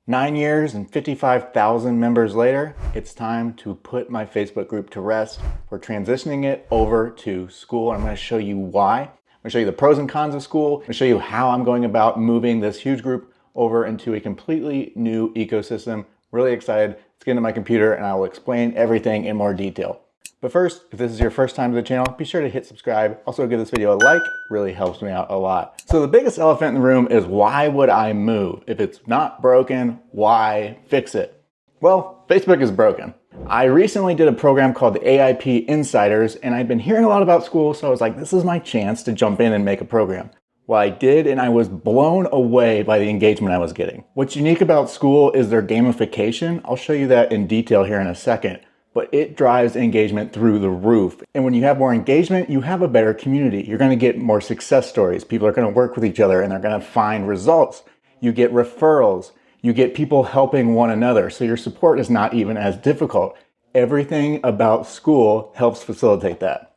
9 years and 55,000 members later, it's time to put my Facebook group to rest. We're transitioning it over to Skool. I'm going to show you why. I'm going to show you the pros and cons of Skool. I'm going to show you how I'm going about moving this huge group over into a completely new ecosystem. Really excited. Let's get into my computer and I will explain everything in more detail. But first, if this is your first time to the channel, be sure to hit subscribe. Also give this video a like, really helps me out a lot. So the biggest elephant in the room is, why would I move? If it's not broken, why fix it? Well, Facebook is broken. I recently did a program called the AIP Insiders, and I'd been hearing a lot about Skool, so I was like, this is my chance to jump in and make a program. Well, I did, and I was blown away by the engagement I was getting. What's unique about Skool is their gamification. I'll show you that in detail here in a second. But it drives engagement through the roof. And when you have more engagement, you have a better community. You're gonna get more success stories. People are gonna work with each other and they're gonna find results. You get referrals. You get people helping one another. So your support is not even as difficult. Everything about Skool helps facilitate that.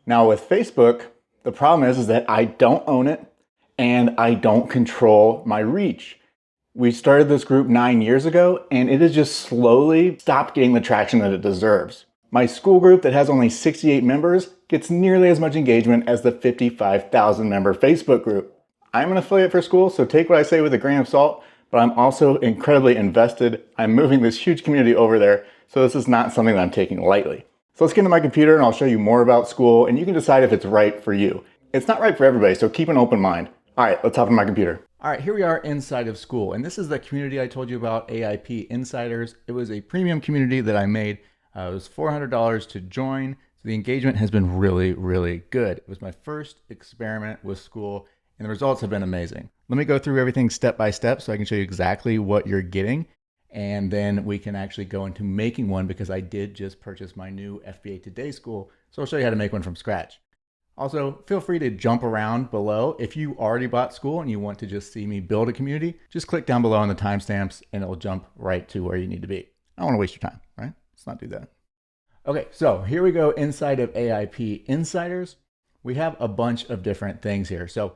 Now with Facebook, the problem is that I don't own it and I don't control my reach. We started this group 9 years ago, and it has just slowly stopped getting the traction that it deserves. My Skool group that has only 68 members gets nearly as much engagement as the 55,000 member Facebook group. I'm an affiliate for Skool, so take what I say with a grain of salt, but I'm also incredibly invested. I'm moving this huge community over there, so this is not something that I'm taking lightly. So let's get into my computer and I'll show you more about Skool, and you can decide if it's right for you. It's not right for everybody, so keep an open mind. All right, let's hop on my computer. All right, here we are inside of Skool, and this is the community I told you about, AIP Insiders. It was a premium community that I made. It was $400 to join. So the engagement has been really, really good. It was my first experiment with Skool, and the results have been amazing. Let me go through everything step by step so I can show you exactly what you're getting, and then we can actually go into making one, because I did just purchase my new FBA Today Skool, so I'll show you how to make one from scratch. Also, feel free to jump around below. If you already bought Skool and you want to just see me build a community, just click down below on the timestamps and it'll jump right to where you need to be. I don't want to waste your time, right? Let's not do that. Okay, so here we go inside of AIP Insiders. We have a bunch of different things here. So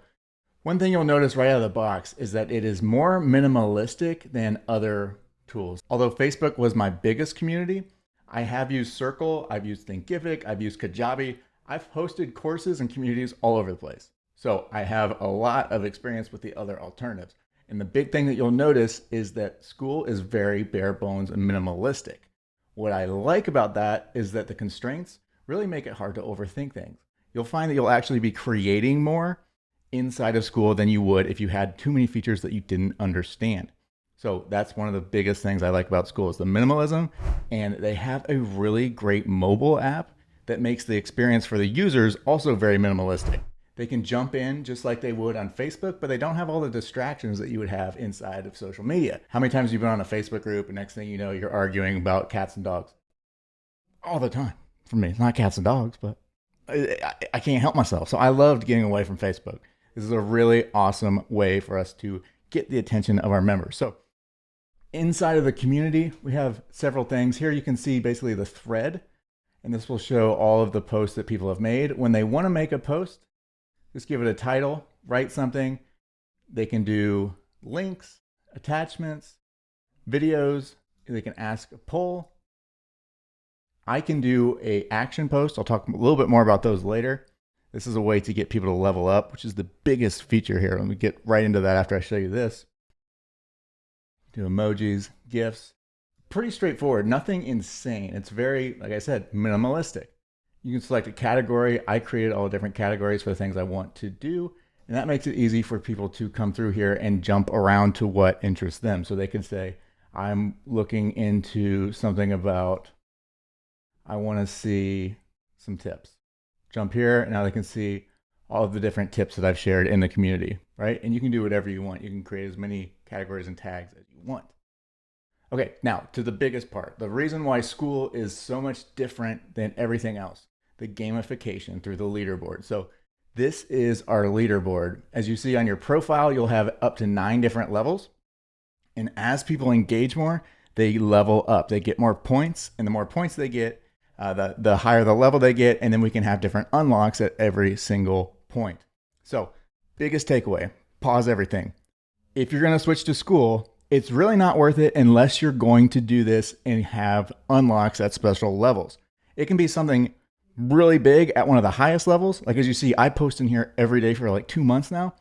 one thing you'll notice right out of the box is that it is more minimalistic than other tools. Although Facebook was my biggest community, I have used Circle, I've used Thinkific, I've used Kajabi. I've hosted courses and communities all over the place. So I have a lot of experience with the other alternatives. And the big thing that you'll notice is that Skool is very bare bones and minimalistic. What I like about that is that the constraints really make it hard to overthink things. You'll find that you'll actually be creating more inside of Skool than you would if you had too many features that you didn't understand. So that's one of the biggest things I like about Skool, is the minimalism, and they have a really great mobile app that makes the experience for the users also very minimalistic. They can jump in just like they would on Facebook, but they don't have all the distractions that you would have inside of social media. How many times have you been on a Facebook group and next thing you know, you're arguing about cats and dogs? All the time. For me, it's not cats and dogs, but I can't help myself. So I loved getting away from Facebook. This is a really awesome way for us to get the attention of our members. So inside of the community, we have several things. Here you can see basically the thread. And this will show all of the posts that people have made. When they want to make a post, just give it a title, write something. They can do links, attachments, videos. They can ask a poll. I can do an action post. I'll talk a little bit more about those later. This is a way to get people to level up, which is the biggest feature here. Let me get right into that after I show you this. Do emojis, GIFs. Pretty straightforward, nothing insane. It's very, like I said, minimalistic. You can select a category. I created all the different categories for the things I want to do. And that makes it easy for people to come through here and jump around to what interests them. So they can say, I'm looking into something about, I want to see some tips. Jump here, and now they can see all of the different tips that I've shared in the community, right? And you can do whatever you want. You can create as many categories and tags as you want. Okay, now to the biggest part. The reason why Skool is so much different than everything else, the gamification through the leaderboard. So this is our leaderboard. As you see on your profile, you'll have up to 9 different levels. And as people engage more, they level up. They get more points, and the more points they get, the higher the level they get, and then we can have different unlocks at every single point. So biggest takeaway, pause everything. If you're gonna switch to Skool, It's really not worth it unless you're going to do this and have unlocks at special levels. It can be something really big at one of the highest levels. Like as you see, I post in here every day for like 2 months now,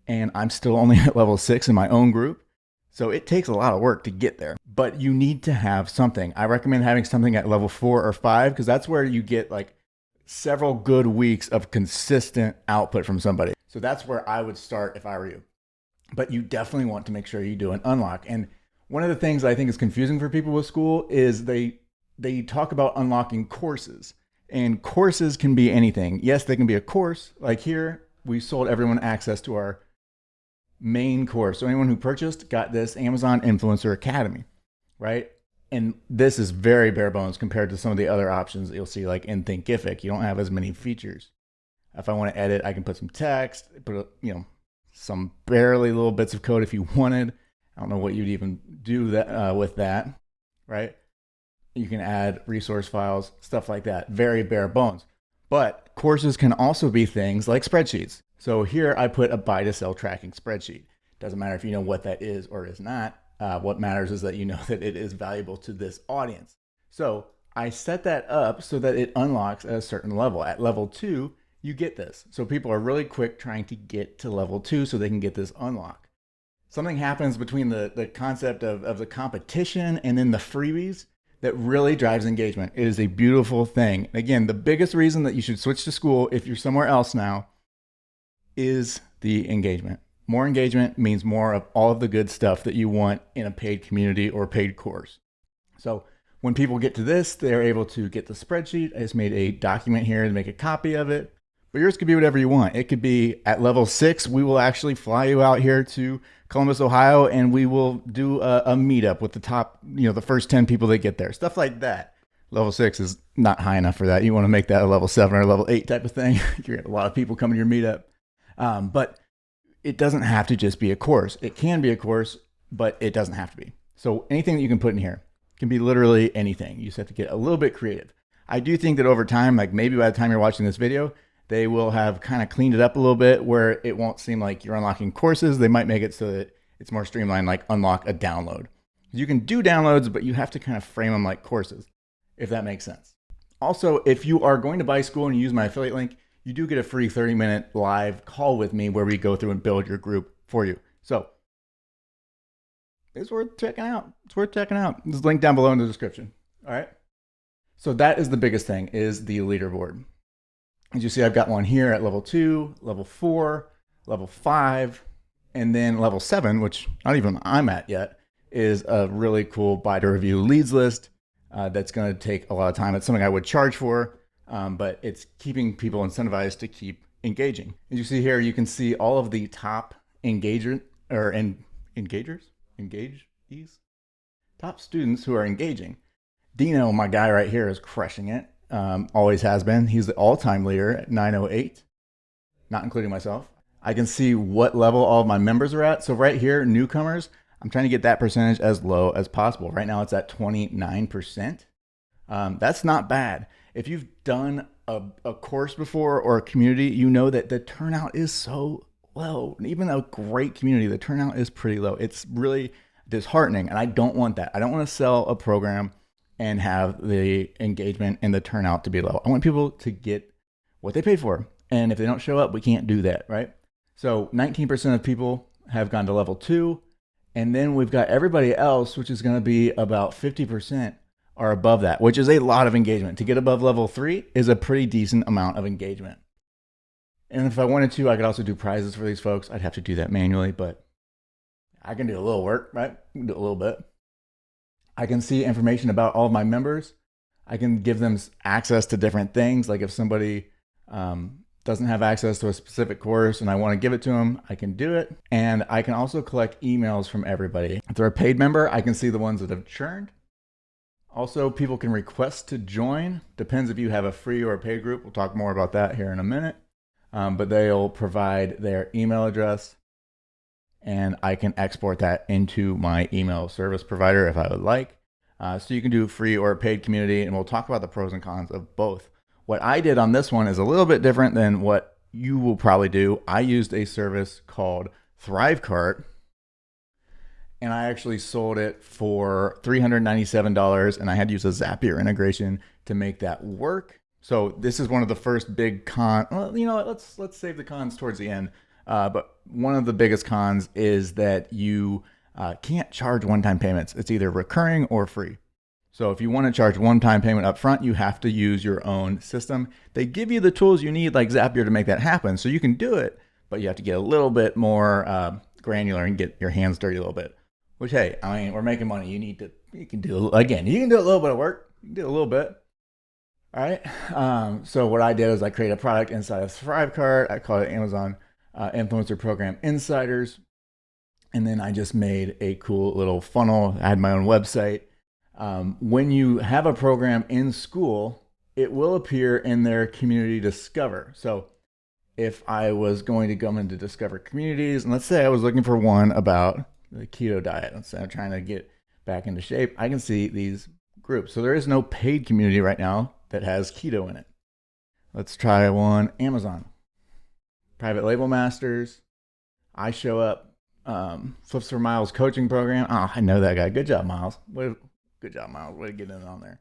and I'm still only at level 6 in my own group. So it takes a lot of work to get there, but you need to have something. I recommend having something at level 4 or 5 because that's where you get like several good weeks of consistent output from somebody. So that's where I would start if I were you. But you definitely want to make sure you do an unlock. And one of the things I think is confusing for people with Skool is they talk about unlocking courses. And courses can be anything. Yes, they can be a course. Like here, we sold everyone access to our main course. So anyone who purchased got this Amazon Influencer Academy, right? And this is very bare bones compared to some of the other options that you'll see like in Thinkific. You don't have as many features. If I want to edit, I can put some text, put some barely little bits of code if you wanted. I don't know what you'd even do that with that, right? You can add resource files, stuff like that. Very bare bones. But courses can also be things like spreadsheets. So here I put a buy to sell tracking spreadsheet. Doesn't matter if you know what that is or is not. What matters is that you know that it is valuable to this audience. So I set that up so that it unlocks at a certain level. At level 2, you get this. So people are really quick trying to get to level 2 so they can get this unlock. Something happens between the concept of the competition and then the freebies that really drives engagement. It is a beautiful thing. Again, the biggest reason that you should switch to Skool if you're somewhere else now is the engagement. More engagement means more of all of the good stuff that you want in a paid community or paid course. So when people get to this, they're able to get the spreadsheet. I just made a document here to make a copy of it. But yours could be whatever you want. It could be at level 6, we will actually fly you out here to Columbus, Ohio, and we will do a meetup with the top, the first 10 people that get there. Stuff like that. Level 6 is not high enough for that. You want to make that a level 7 or a level 8 type of thing. You get a lot of people coming to your meetup. But it doesn't have to just be a course. It can be a course, but it doesn't have to be. So anything that you can put in here can be literally anything. You just have to get a little bit creative. I do think that over time, like maybe by the time you're watching this video, they will have kind of cleaned it up a little bit where it won't seem like you're unlocking courses. They might make it so that it's more streamlined, like unlock a download. You can do downloads, but you have to kind of frame them like courses, if that makes sense. Also, if you are going to buy Skool and you use my affiliate link, you do get a free 30-minute live call with me where we go through and build your group for you. So it's worth checking out. It's worth checking out. There's a link down below in the description. All right. So that is the biggest thing, is the leaderboard. As you see, I've got one here at level 2, level 4, level 5, and then level 7, which not even I'm at yet, is a really cool buy to review leads list that's going to take a lot of time. It's something I would charge for, but it's keeping people incentivized to keep engaging. As you see here, you can see all of the top engagees, top students who are engaging. Dino, my guy right here, is crushing it. Always has been. He's the all-time leader at 908, not including myself. I can see what level all of my members are at. So right here, newcomers, I'm trying to get that percentage as low as possible. Right now it's at 29%. That's not bad. If you've done a course before or a community, you know that the turnout is so low. Even a great community, the turnout is pretty low. It's really disheartening, and I don't want that. I don't want to sell a program and have the engagement and the turnout to be low. I want people to get what they paid for. And if they don't show up, we can't do that, right? So 19% of people have gone to level 2. And then we've got everybody else, which is going to be about 50% are above that, which is a lot of engagement. To get above level 3 is a pretty decent amount of engagement. And if I wanted to, I could also do prizes for these folks. I'd have to do that manually, but I can do a little work, right? I can do a little bit. I can see information about all of my members. I can give them access to different things. Like if somebody doesn't have access to a specific course and I want to give it to them, I can do it. And I can also collect emails from everybody. If they're a paid member, I can see the ones that have churned. Also, people can request to join. Depends if you have a free or a paid group. We'll talk more about that here in a minute. But they'll provide their email address, and I can export that into my email service provider if I would like. So you can do free or paid community, and we'll talk about the pros and cons of both. What I did on this one is a little bit different than what you will probably do. I used a service called Thrivecart, and I actually sold it for $397, and I had to use a Zapier integration to make that work. So this is one of the first big cons. Well, you know what? Let's save the cons towards the end. But one of the biggest cons is that you can't charge one-time payments. It's either recurring or free. So if you want to charge one-time payment up front, you have to use your own system. They give you the tools you need, like Zapier, to make that happen. So you can do it, but you have to get a little bit more granular and get your hands dirty a little bit. Which, hey, I mean, we're making money. You can do a little bit of work. You can do a little bit. All right. So what I did is I created a product inside of Thrivecart. I called it Amazon Influencer Program Insiders. And then I just made a cool little funnel. I had my own website. When you have a program in Skool, it will appear in their community discover. So if I was going to go into discover communities, and let's say I was looking for one about the keto diet, let's say I'm trying to get back into shape, I can see these groups. So there is no paid community right now that has keto in it. Let's try one, Amazon. Private label masters. I show up. Flips for Miles coaching program. Oh, I know that guy. Good job, Miles. Good job, Miles. Way to get in on there.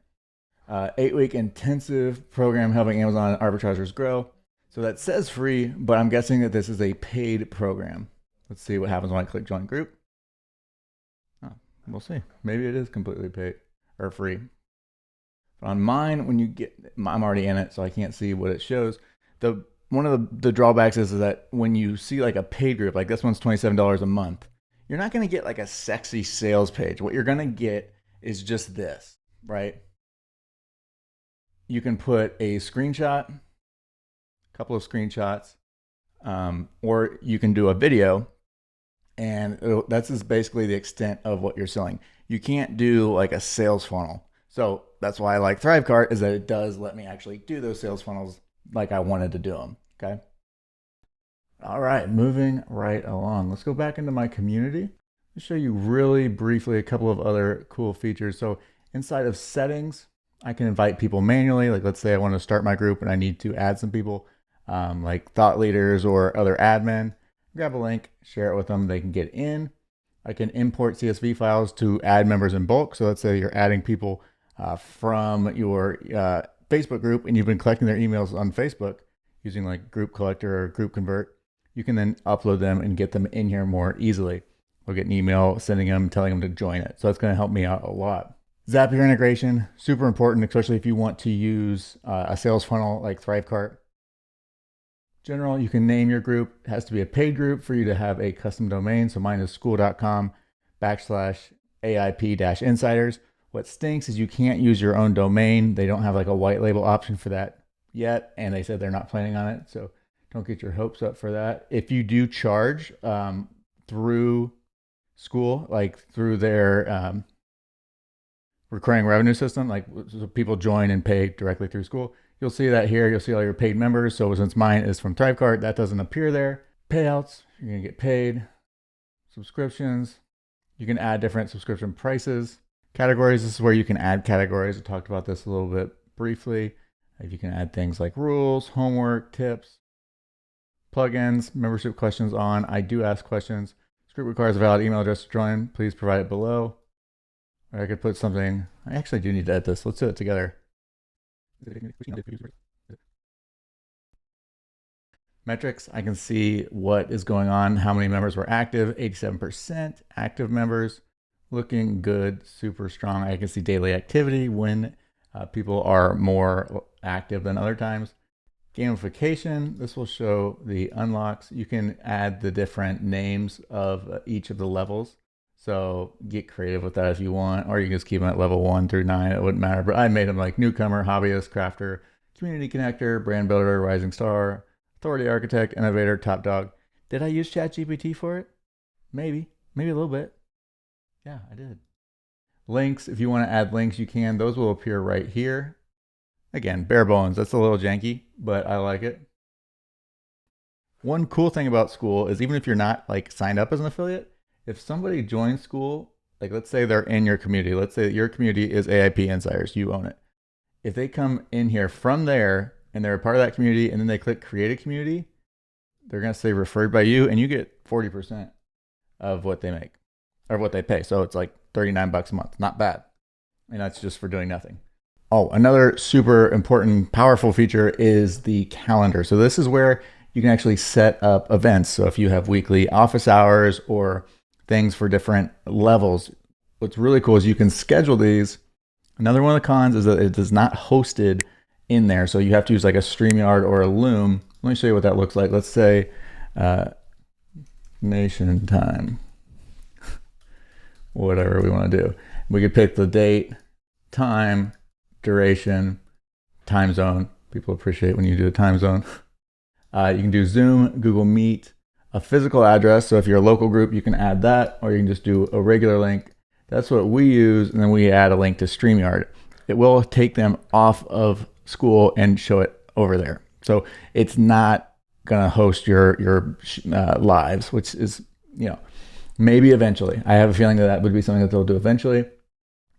8-week intensive program helping Amazon arbitrageurs grow. So that says free, but I'm guessing that this is a paid program. Let's see what happens when I click join group. Oh, we'll see. Maybe it is completely paid or free. But on mine, when you get, I'm already in it, so I can't see what it shows. One of the drawbacks is that when you see like a paid group, like this one's $27 a month, you're not going to get like a sexy sales page. What you're going to get is just this, right? You can put a screenshot, a couple of screenshots, or you can do a video, and that's just basically the extent of what you're selling. You can't do like a sales funnel. So that's why I like Thrivecart, is that it does let me actually do those sales funnels like I wanted to do them. Okay. All right, moving right along. Let's go back into my community. I'll show you really briefly a couple of other cool features. So inside of settings, I can invite people manually. Like let's say I want to start my group and I need to add some people, like thought leaders or other admin. Grab a link, share it with them. They can get in. I can import CSV files to add members in bulk. So let's say you're adding people from your Facebook group and you've been collecting their emails on Facebook using like Group Collector or Group Convert. You can then upload them and get them in here more easily. We'll get an email sending them, telling them to join it. So that's going to help me out a lot. Zapier integration, super important, especially if you want to use a sales funnel like Thrivecart. General, you can name your group. It has to be a paid group for you to have a custom domain. So mine is skool.com/AIP-insiders. What stinks is you can't use your own domain. They don't have like a white label option for that yet, and they said they're not planning on it. So don't get your hopes up for that. If you do charge through Skool, like through their recurring revenue system, like so people join and pay directly through Skool, you'll see that here. You'll see all your paid members. So since mine is from Thrivecart, that doesn't appear there. Payouts, you're gonna get paid. Subscriptions, you can add different subscription prices. Categories, this is where you can add categories. I talked about this a little bit briefly. You can add things like rules, homework, tips, plugins, membership questions on. I do ask questions. This group requires a valid email address to join. Please provide it below. Or I could put something. I actually do need to edit this. Let's do it together. Metrics, I can see what is going on, how many members were active, 87% active members, looking good, super strong. I can see daily activity when people are more active than other times. Gamification, this will show the unlocks. You can add the different names of each of the levels. So get creative with that if you want, or you can just keep them at level 1 through 9. It wouldn't matter, but I made them like newcomer, hobbyist, crafter, community connector, brand builder, rising star, authority architect, innovator, top dog. Did I use ChatGPT for it? Maybe a little bit. Yeah, I did. Links, if you want to add links, you can. Those will appear right here. Again, bare bones. That's a little janky, but I like it. One cool thing about Skool is even if you're not like signed up as an affiliate, if somebody joins Skool, like let's say they're in your community, let's say that your community is AIP Insiders, you own it. If they come in here from there and they're a part of that community and then they click create a community, they're going to say referred by you and you get 40% of what they make. or what they pay. So it's like 39 bucks a month. Not bad. And that's just for doing nothing. Oh, another super important, powerful feature is the calendar. So this is where you can actually set up events. So if you have weekly office hours or things for different levels, what's really cool is you can schedule these. Another one of the cons is that it is not hosted in there. So you have to use like a StreamYard or a Loom. Let me show you what that looks like. Let's say nation time, whatever we want to do. We could pick the date, time, duration, time zone. People appreciate when you do a time zone. You can do Zoom, Google Meet, a physical address. So if you're a local group, you can add that, or you can just do a regular link. That's what we use, and then we add a link to StreamYard. It will take them off of Skool and show it over there. So it's not gonna host your lives, which is, maybe eventually. I have a feeling that would be something that they'll do eventually.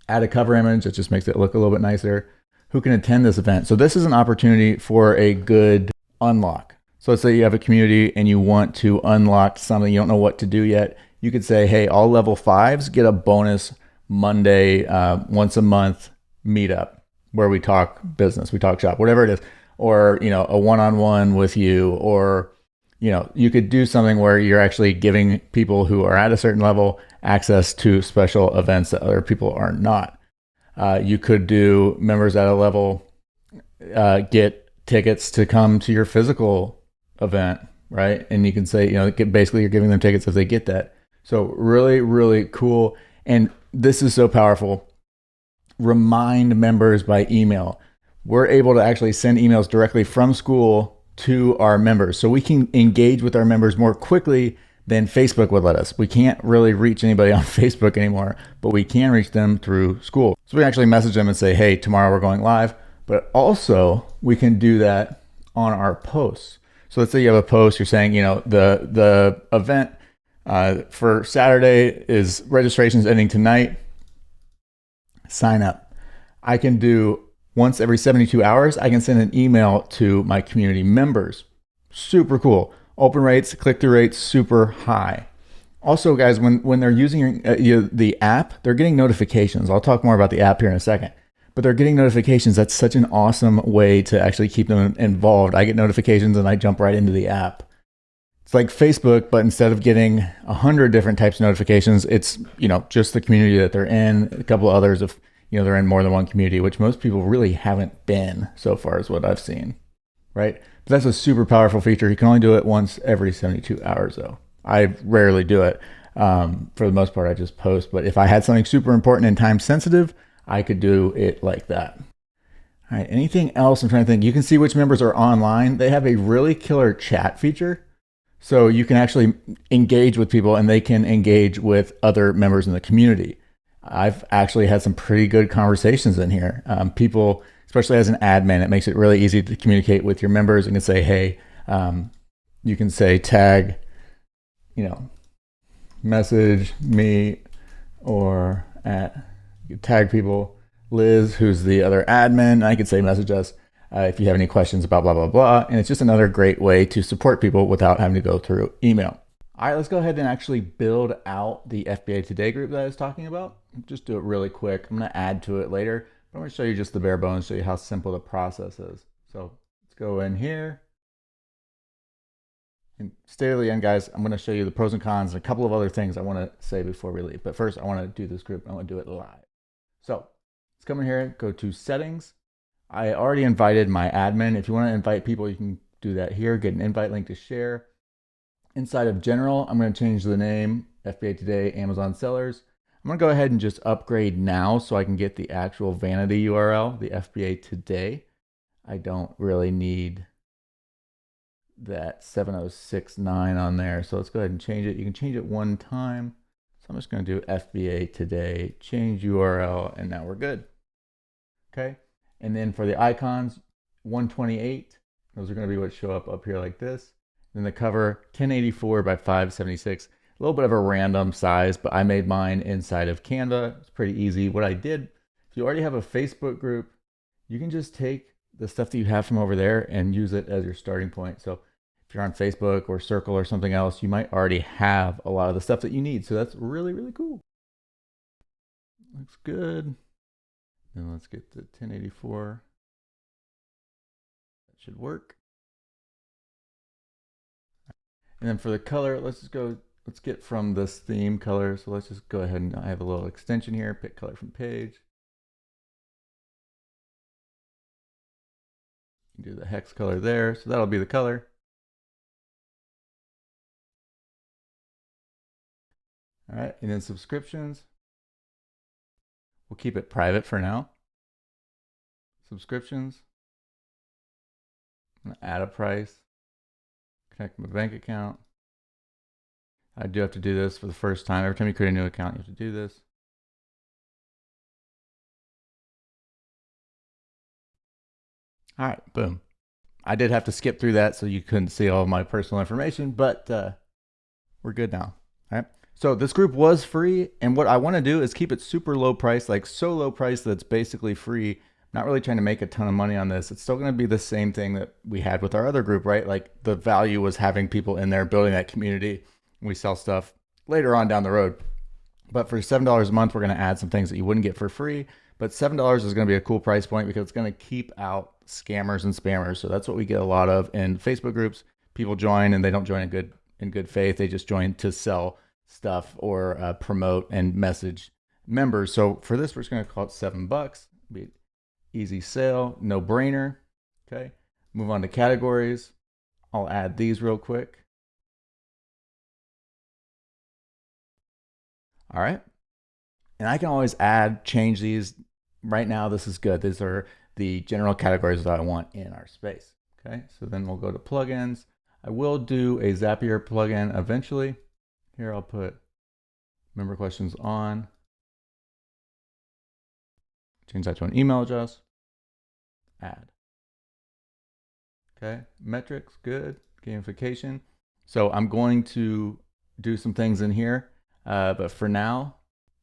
Add a cover image. It just makes it look a little bit nicer. Who can attend this event? So this is an opportunity for a good unlock. So let's say you have a community and you want to unlock something, you don't know what to do yet. You could say, hey, all level 5s get a bonus Monday, once a month meetup where we talk business, we talk shop, whatever it is, or, a one-on-one with you, or, you could do something where you're actually giving people who are at a certain level access to special events that other people are not. You could do members at a level get tickets to come to your physical event, right? And you can say, basically you're giving them tickets if they get that. So really, really cool. And this is so powerful. Remind members by email. We're able to actually send emails directly from Skool to our members. So we can engage with our members more quickly than Facebook would let us. We can't really reach anybody on Facebook anymore, but we can reach them through Skool. So we can actually message them and say, hey, tomorrow we're going live. But also we can do that on our posts. So let's say you have a post, you're saying, the event for Saturday is registrations ending tonight. Sign up. I can do once every 72 hours, I can send an email to my community members. Super cool. Open rates, click-through rates, super high. Also, guys, when they're using the app, they're getting notifications. I'll talk more about the app here in a second. But they're getting notifications. That's such an awesome way to actually keep them involved. I get notifications and I jump right into the app. It's like Facebook, but instead of getting 100 different types of notifications, it's just the community that they're in, a couple of others if they're in more than one community, which most people really haven't been so far is what I've seen, right? But that's a super powerful feature. You can only do it once every 72 hours though. I rarely do it. For the most part, I just post, but if I had something super important and time sensitive, I could do it like that. All right, anything else? I'm trying to think. You can see which members are online. They have a really killer chat feature. So you can actually engage with people and they can engage with other members in the community. I've actually had some pretty good conversations in here. People, especially as an admin, it makes it really easy to communicate with your members. You can say, hey, you can say tag, message me, or you tag people. Liz, who's the other admin, I could say message us if you have any questions about blah, blah, blah. And it's just another great way to support people without having to go through email. All right, let's go ahead and actually build out the FBA Today group that I was talking about. Just do it really quick. I'm going to add to it later, but I'm going to show you just the bare bones, show you how simple the process is. So let's go in here. And stay to the end, guys. I'm going to show you the pros and cons and a couple of other things I want to say before we leave. But first, I want to do this group. I want to do it live. So let's come in here, go to settings. I already invited my admin. If you want to invite people, you can do that here. Get an invite link to share. Inside of general, I'm going to change the name, FBA Today, Amazon Sellers. I'm going to go ahead and just upgrade now so I can get the actual vanity URL, the FBA Today. I don't really need that 7069 on there. So let's go ahead and change it. You can change it one time. So I'm just going to do FBA Today, change URL, and now we're good. Okay. And then for the icons, 128, those are going to be what show up here like this. Then the cover, 1084 by 576, a little bit of a random size, but I made mine inside of Canva. It's pretty easy. What I did, if you already have a Facebook group, you can just take the stuff that you have from over there and use it as your starting point. So if if you're on Facebook or Circle or something else, you might already have a lot of the stuff that you need. So that's really, really cool. Looks good. And let's get to 1084. That should work. And then for the color, let's get from this theme color. So let's just go ahead and I have a little extension here, pick color from page. Do the hex color there. So that'll be the color. All right, and then subscriptions. We'll keep it private for now. Subscriptions. I'm gonna add a price. Connect my bank account. I do have to do this for the first time. Every time you create a new account, you have to do this. All right, boom. I did have to skip through that so you couldn't see all of my personal information, but we're good now. All right. So this group was free, and what I want to do is keep it super low price, like so low price that it's basically free. Not really trying to make a ton of money on this. It's still going to be the same thing that we had with our other group, right? Like the value was having people in there, building that community. We sell stuff later on down the road. But for $7 a month, we're going to add some things that you wouldn't get for free. But $7 is going to be a cool price point because it's going to keep out scammers and spammers. So that's what we get a lot of in Facebook groups. People join and they don't join in good faith. They just join to sell stuff or promote and message members. So for this, we're just going to call it $7. Be easy sale, no brainer. Okay, move on to categories. I'll add these real quick. All right, and I can always change these. Right now, this is good. These are the general categories that I want in our space. Okay, so then we'll go to plugins. I will do a Zapier plugin eventually. Here I'll put member questions on. Change that to an email address. Add. Okay, metrics, good. Gamification. So I'm going to do some things in here, but for now,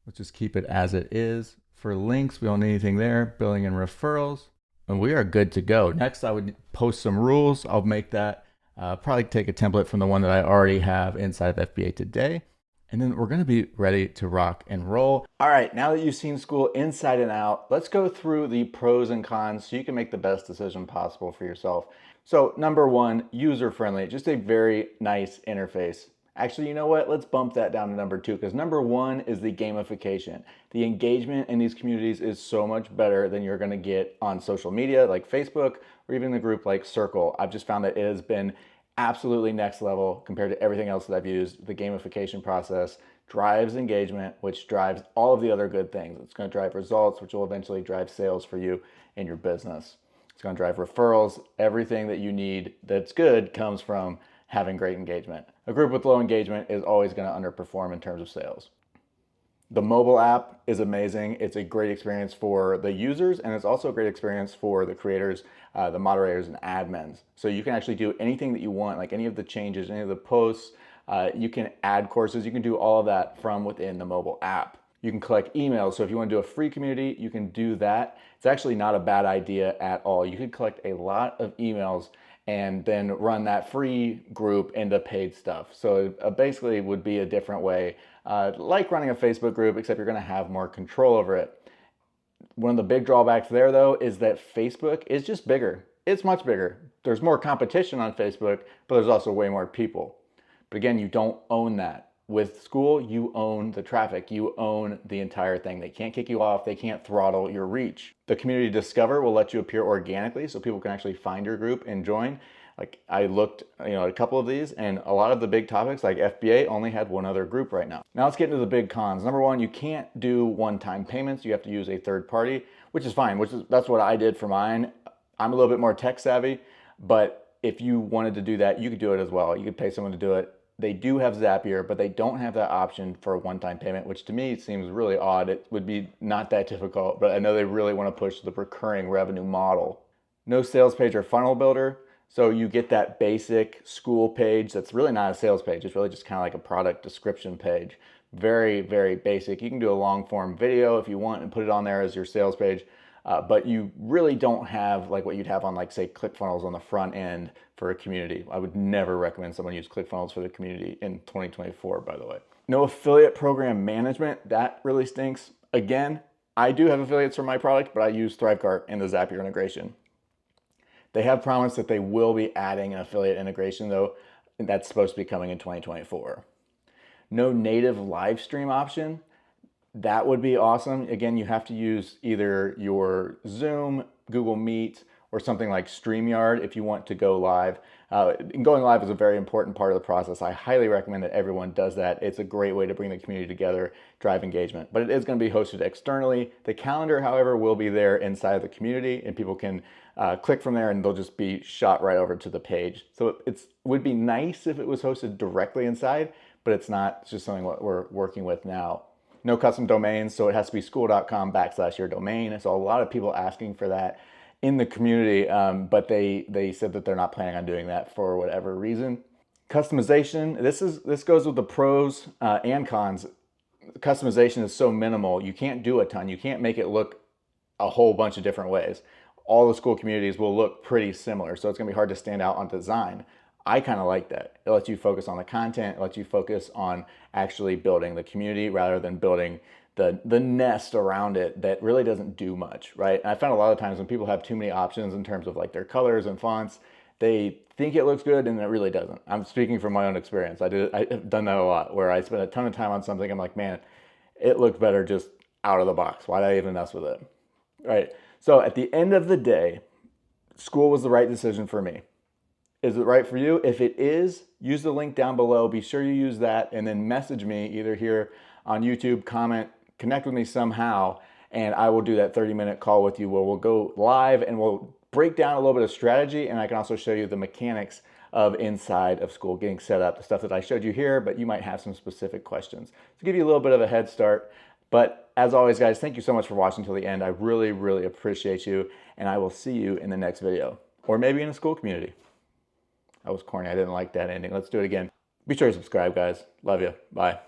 let's just keep it as it is. For links, we don't need anything there. Billing and referrals, and we are good to go. Next, I would post some rules. I'll make that, probably take a template from the one that I already have inside of FBA today. And then we're gonna be ready to rock and roll. All right, now that you've seen Skool inside and out, let's go through the pros and cons so you can make the best decision possible for yourself. So number one, user-friendly, just a very nice interface. Actually, you know what? Let's bump that down to number two, because number one is the gamification. The engagement in these communities is so much better than you're gonna get on social media like Facebook or even a group like Circle. I've just found that it has been absolutely next level compared to everything else that I've used. The gamification process drives engagement, which drives all of the other good things. It's going to drive results, which will eventually drive sales for you in your business. It's going to drive referrals. Everything that you need that's good comes from having great engagement. A group with low engagement is always going to underperform in terms of sales. The mobile app is amazing. It's a great experience for the users, and it's also a great experience for the creators, the moderators, and admins. So you can actually do anything that you want, like any of the changes, any of the posts. You can add courses. You can do all of that from within the mobile app. You can collect emails. So if you want to do a free community, you can do that. It's actually not a bad idea at all. You could collect a lot of emails and then run that free group into paid stuff. So it basically would be a different way, like running a Facebook group, except you're gonna have more control over it. One of the big drawbacks there though is that Facebook is just bigger. It's much bigger. There's more competition on Facebook, but there's also way more people. But again, you don't own that. With Skool, you own the traffic. You own the entire thing. They can't kick you off. They can't throttle your reach. The community discover will let you appear organically so people can actually find your group and join. Like I looked, at a couple of these, and a lot of the big topics like FBA only had one other group right now. Now let's get into the big cons. Number one, you can't do one-time payments. You have to use a third party, which is fine, that's what I did for mine. I'm a little bit more tech savvy, but if you wanted to do that, you could do it as well. You could pay someone to do it. They do have Zapier, but they don't have that option for a one-time payment, which to me seems really odd. It would be not that difficult, but I know they really want to push the recurring revenue model. No sales page or funnel builder. So you get that basic Skool page that's really not a sales page. It's really just kind of like a product description page. Very, very basic. You can do a long form video if you want and put it on there as your sales page. but you really don't have like what you'd have on like say ClickFunnels on the front end for a community. I would never recommend someone use ClickFunnels for the community in 2024, by the way. No affiliate program management, that really stinks. Again, I do have affiliates for my product, but I use ThriveCart and the Zapier integration. They have promised that they will be adding an affiliate integration though, and that's supposed to be coming in 2024. No native live stream option. That would be awesome. Again, you have to use either your Zoom, Google Meet, or something like StreamYard if you want to go live. Going live is a very important part of the process. I highly recommend that everyone does that. It's a great way to bring the community together, drive engagement, but it is going to be hosted externally. The calendar, however, will be there inside of the community, and people can click from there and they'll just be shot right over to the page. So it would be nice if it was hosted directly inside, but it's not. It's just something what we're working with now. No custom domains, so it has to be skool.com/your domain. So a lot of people asking for that in the community, but they said that they're not planning on doing that for whatever reason. Customization, this goes with the pros and cons. Customization is so minimal, you can't do a ton. You can't make it look a whole bunch of different ways. All the Skool communities will look pretty similar, so it's gonna be hard to stand out on design. I kind of like that. It lets you focus on the content, it lets you focus on actually building the community rather than building the nest around it that really doesn't do much, right? And I found a lot of times when people have too many options in terms of like their colors and fonts, they think it looks good and it really doesn't. I'm speaking from my own experience. I've done that a lot where I spend a ton of time on something. I'm like, man, it looked better just out of the box. Why did I even mess with it? Right? So at the end of the day, Skool was the right decision for me. Is it right for you? If it is, use the link down below. Be sure you use that and then message me either here on YouTube, comment, connect with me somehow, and I will do that 30-minute call with you where we'll go live and we'll break down a little bit of strategy, and I can also show you the mechanics of inside of Skool, getting set up, the stuff that I showed you here, but you might have some specific questions. To give you a little bit of a head start. But as always, guys, thank you so much for watching till the end. I really, really appreciate you, and I will see you in the next video, or maybe in a Skool community. That was corny. I didn't like that ending. Let's do it again. Be sure to subscribe, guys. Love you. Bye.